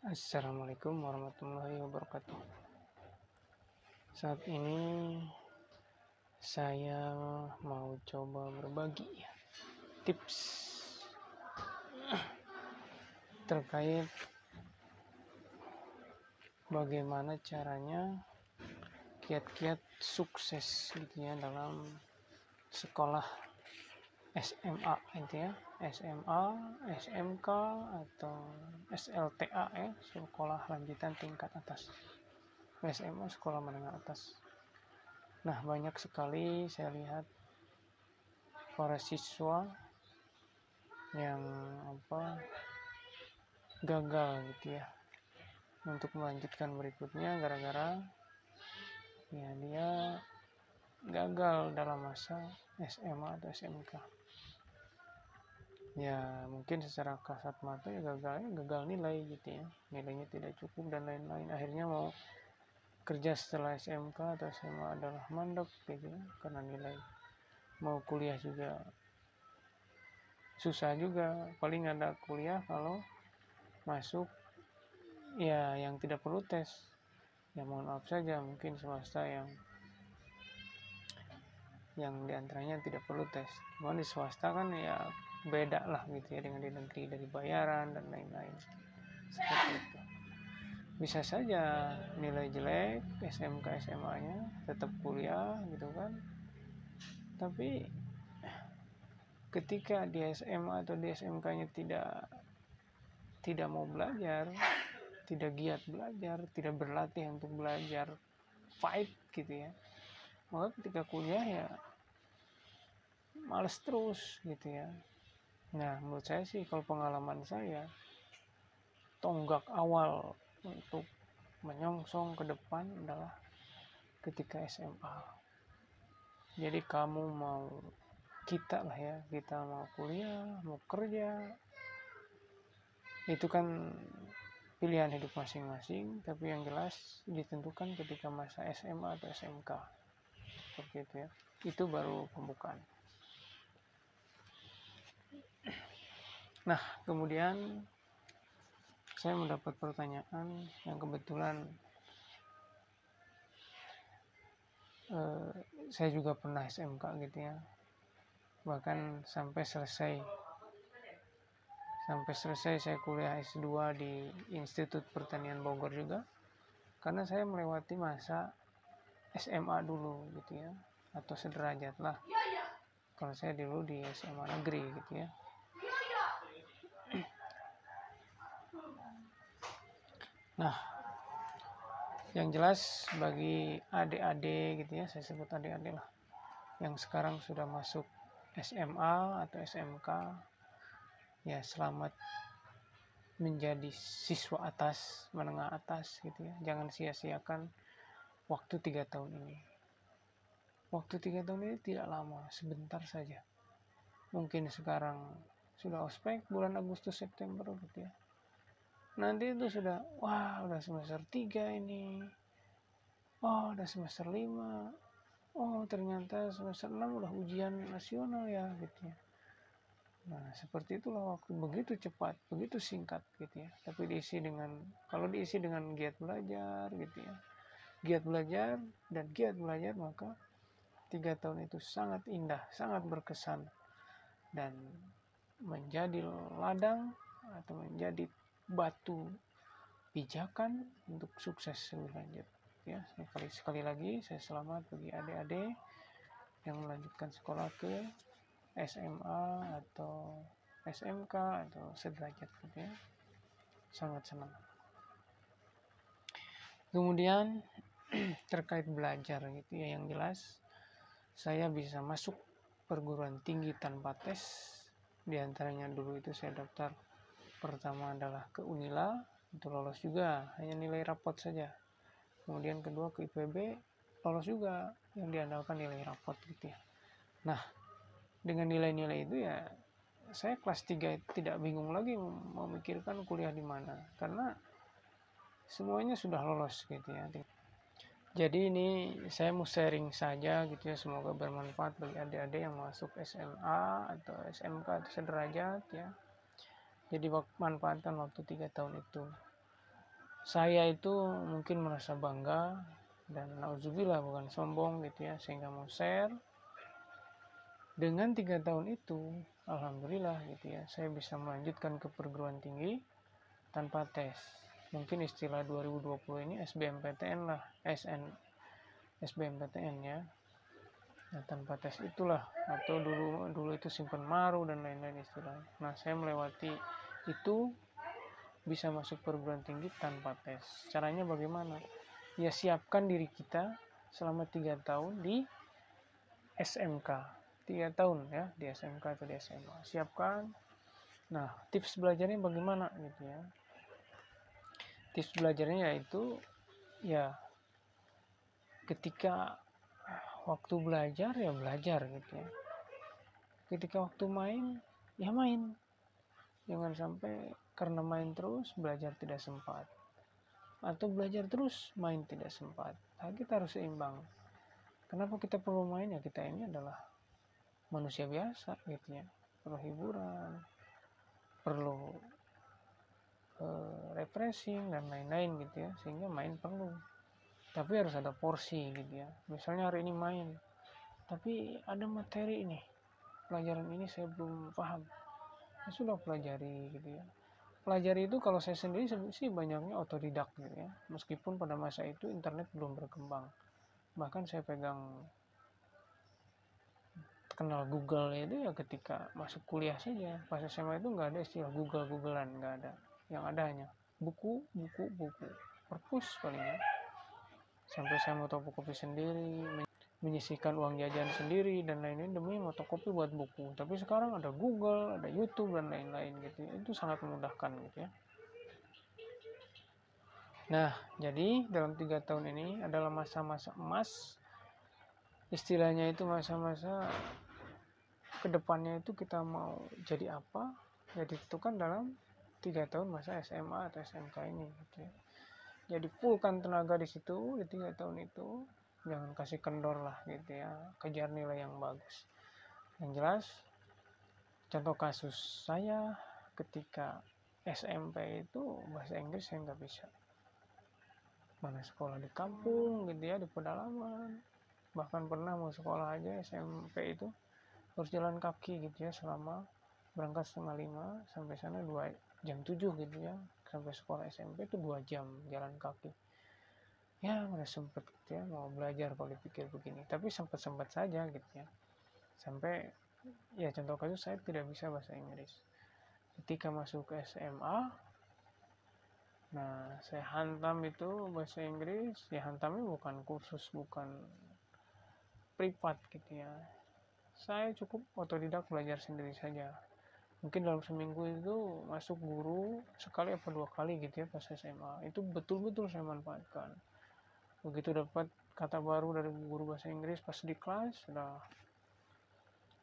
Assalamualaikum warahmatullahi wabarakatuh. Saat ini saya mau coba berbagi tips terkait bagaimana caranya kiat-kiat sukses gitu ya dalam sekolah SMA gitu ya, SMA, SMK atau SLTA ya, sekolah lanjutan tingkat atas. SMA sekolah menengah atas. Nah, banyak sekali saya lihat para siswa yang gagal gitu ya untuk melanjutkan berikutnya gara-gara ya dia gagal dalam masa SMA atau SMK. Ya mungkin secara kasat mata ya gagal nilai gitu ya, nilainya tidak cukup dan lain-lain, akhirnya mau kerja setelah SMK atau SMA adalah mandek gitu ya karena nilai, mau kuliah juga susah juga, paling ada kuliah kalau masuk ya yang tidak perlu tes ya, mohon maaf saja mungkin swasta yang diantaranya tidak perlu tes. Cuma di swasta kan ya beda lah gitu ya dengan di negeri, dari bayaran dan lain-lain seperti itu. Bisa saja nilai jelek SMK SMA nya tetap kuliah gitu kan, tapi ketika di SMA atau di SMK nya tidak mau belajar, tidak giat belajar, tidak berlatih untuk belajar, fight gitu ya, maka ketika kuliah ya males terus gitu ya. Nah, menurut saya sih, kalau pengalaman saya, tonggak awal untuk menyongsong ke depan adalah ketika SMA. Jadi kita mau kuliah, mau kerja, itu kan pilihan hidup masing-masing, tapi yang jelas ditentukan ketika masa SMA atau SMK. Seperti itu ya. Itu baru pembukaan. Nah, kemudian saya mendapat pertanyaan yang kebetulan saya juga pernah SMK gitu ya, bahkan sampai selesai saya kuliah S2 di Institut Pertanian Bogor juga, karena saya melewati masa SMA dulu gitu ya, atau sederajat lah kalau saya dulu di SMA negeri gitu ya. Nah, yang jelas bagi adik-adik gitu ya, saya sebut adik-adik lah, yang sekarang sudah masuk SMA atau SMK, ya selamat menjadi siswa atas, menengah atas gitu ya. Jangan sia-siakan waktu 3 tahun ini. Waktu 3 tahun ini tidak lama, sebentar saja. Mungkin sekarang sudah ospek bulan Agustus September gitu ya. Nanti itu sudah semester 3 ini. Oh, udah semester 5. Oh, ternyata semester 6 udah ujian nasional ya gitu ya. Nah, seperti itulah waktu, begitu cepat, begitu singkat gitu ya. Tapi kalau diisi dengan giat belajar gitu ya, giat belajar dan giat belajar, maka 3 tahun itu sangat indah, sangat berkesan, dan menjadi ladang atau menjadi batu pijakan untuk sukses lebih lanjut ya. Sekali lagi saya selamat bagi adik-adik yang melanjutkan sekolah ke SMA atau SMK atau sederajat gitu ya. Sangat senang. Kemudian terkait belajar gitu ya, yang jelas saya bisa masuk perguruan tinggi tanpa tes. Di antaranya dulu itu saya daftar pertama adalah ke Unila, itu lolos juga, hanya nilai rapot saja. Kemudian kedua ke IPB, lolos juga, yang diandalkan nilai rapot gitu ya. Nah, dengan nilai-nilai itu ya saya kelas 3 tidak bingung lagi memikirkan kuliah di mana, karena semuanya sudah lolos gitu ya. Jadi ini saya mau sharing saja gitu ya, semoga bermanfaat bagi adik-adik yang masuk SMA atau SMK atau sederajat ya. Jadi manfaatkan waktu 3 tahun itu. saya itu mungkin merasa bangga dan nauzubillah bukan sombong gitu ya, sehingga mau share dengan 3 tahun itu. Alhamdulillah gitu ya, saya bisa melanjutkan ke perguruan tinggi tanpa tes. Mungkin istilah 2020 ini SBMPTN lah, SBMPTN ya. Nah, tanpa tes itulah, atau dulu itu simpan maru dan lain-lain istilahnya. Nah, saya melewati itu, bisa masuk perguruan tinggi tanpa tes. Caranya bagaimana? Ya siapkan diri kita selama 3 tahun di SMK. 3 tahun ya di SMK atau di SMA. Siapkan. Nah, tips belajarnya bagaimana gitu ya. Tips belajarnya yaitu ya ketika waktu belajar ya belajar gitu ya. Ketika waktu main ya main. Jangan sampai karena main terus belajar tidak sempat, atau belajar terus main tidak sempat. Nah, kita harus seimbang. Kenapa kita perlu main? Ya kita ini adalah manusia biasa gitu ya, perlu hiburan, perlu refreshing dan lain-lain gitu ya, sehingga main perlu, tapi harus ada porsi gitu ya. Misalnya hari ini main, tapi ada materi ini, pelajaran ini saya belum paham, ya sudah pelajari gitu ya. Pelajari itu kalau saya sendiri sih banyaknya otodidak gitu ya, meskipun pada masa itu internet belum berkembang. Bahkan saya pegang kenal Google itu ya ketika masuk kuliah saja. Pas SMA itu nggak ada istilah Googlean, nggak ada. Yang ada hanya buku, perpus palingnya. Sampai saya fotokopi sendiri, menyisihkan uang jajan sendiri dan lain-lain demi fotokopi buat buku. Tapi sekarang ada Google, ada YouTube dan lain-lain gitu. Itu sangat memudahkan gitu ya. Nah, jadi dalam 3 tahun ini adalah masa-masa emas. Istilahnya itu masa-masa kedepannya itu kita mau jadi apa, ya ditentukan dalam 3 tahun masa SMA atau SMK ini gitu ya. Jadi fullkan tenaga di situ di 3 tahun itu, jangan kasih kendor lah gitu ya, kejar nilai yang bagus. Yang jelas, contoh kasus saya ketika SMP itu bahasa Inggris saya nggak bisa, mana sekolah di kampung gitu ya, di pedalaman. Bahkan pernah mau sekolah aja SMP itu harus jalan kaki gitu ya, selama berangkat 4:30 sampai sana 2 jam 7 gitu ya, sampai sekolah SMP itu 2 jam jalan kaki. Ya mana sempet gitu ya mau belajar kalau dipikir begini, tapi sempat saja gitu ya. Sampai ya contoh kasus saya tidak bisa bahasa Inggris. Ketika masuk ke SMA, nah saya hantam itu bahasa Inggris, ya hantamnya bukan kursus, bukan privat gitu ya. Saya cukup otodidak belajar sendiri saja. Mungkin dalam seminggu itu masuk guru sekali apa 2 kali gitu ya pas SMA. Itu betul-betul saya manfaatkan. Begitu dapat kata baru dari guru bahasa Inggris pas di kelas, sudah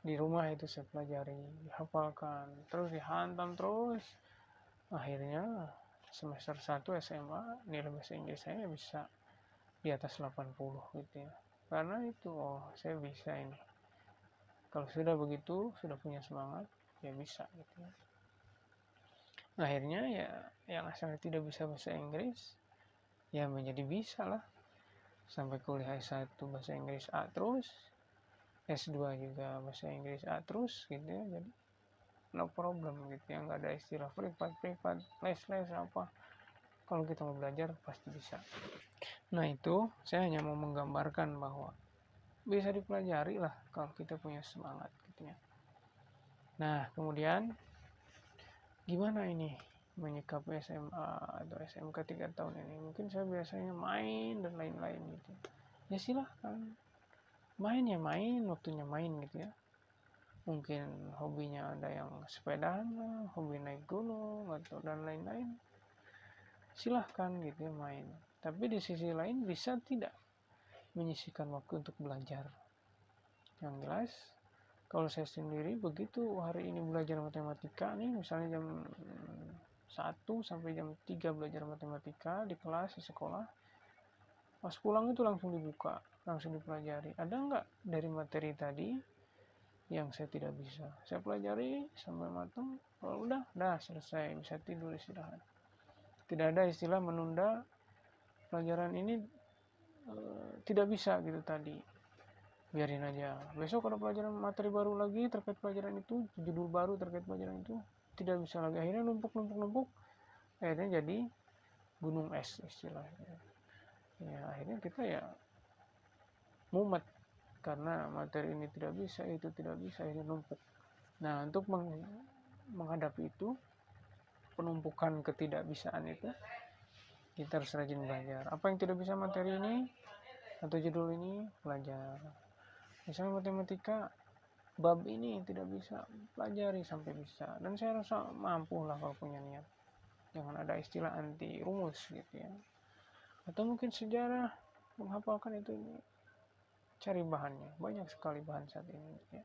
di rumah itu saya pelajari, dihafalkan, terus dihantam terus. Akhirnya semester 1 SMA nilai bahasa Inggris saya bisa di atas 80 gitu ya. Karena itu saya bisa ini. Kalau sudah begitu, sudah punya semangat, ya bisa gitu ya. Akhirnya ya yang asalnya tidak bisa bahasa Inggris ya menjadi bisa lah. Sampai kuliah S1 bahasa Inggris A terus, S2 juga bahasa Inggris A terus gitu ya. Jadi no problem gitu ya, nggak ada istilah privat, les apa. Kalau kita mau belajar pasti bisa. Nah itu saya hanya mau menggambarkan bahwa bisa dipelajari lah kalau kita punya semangat gitu ya. Nah kemudian gimana ini menyikapi SMA atau SMK 3 tahun ini? Mungkin saya biasanya main dan lain-lain gitu. Ya silahkan, main ya main, waktunya main gitu ya. Mungkin hobinya ada yang sepedaan lah, hobi naik gunung atau dan lain-lain. Silahkan gitu ya main. Tapi di sisi lain bisa tidak menyisihkan waktu untuk belajar. Yang jelas, kalau saya sendiri begitu hari ini belajar matematika nih, misalnya jam 1 sampai jam 3 belajar matematika di kelas di sekolah, pas pulang itu langsung dibuka, langsung dipelajari. Ada nggak dari materi tadi yang saya tidak bisa, saya pelajari sampai matang, kalau udah selesai, bisa tidur istirahat. tidak ada istilah menunda pelajaran ini, tidak bisa gitu tadi, biarin aja besok ada pelajaran materi baru lagi terkait pelajaran itu, judul baru terkait pelajaran itu, tidak bisa lagi, akhirnya numpuk, akhirnya jadi gunung es istilahnya. Ya akhirnya kita ya mumet karena materi ini tidak bisa, itu tidak bisa, akhirnya numpuk. Nah, untuk menghadapi itu, penumpukan ketidakbisaan itu, kita harus rajin belajar. Apa yang tidak bisa materi ini atau judul ini, belajar. Misalnya matematika, bab ini tidak bisa, pelajari sampai bisa. Dan saya rasa mampu lah kalau punya niat. Jangan ada istilah anti rumus gitu ya. Atau mungkin sejarah, menghafalkan itu, cari bahannya. Banyak sekali bahan saat ini ya.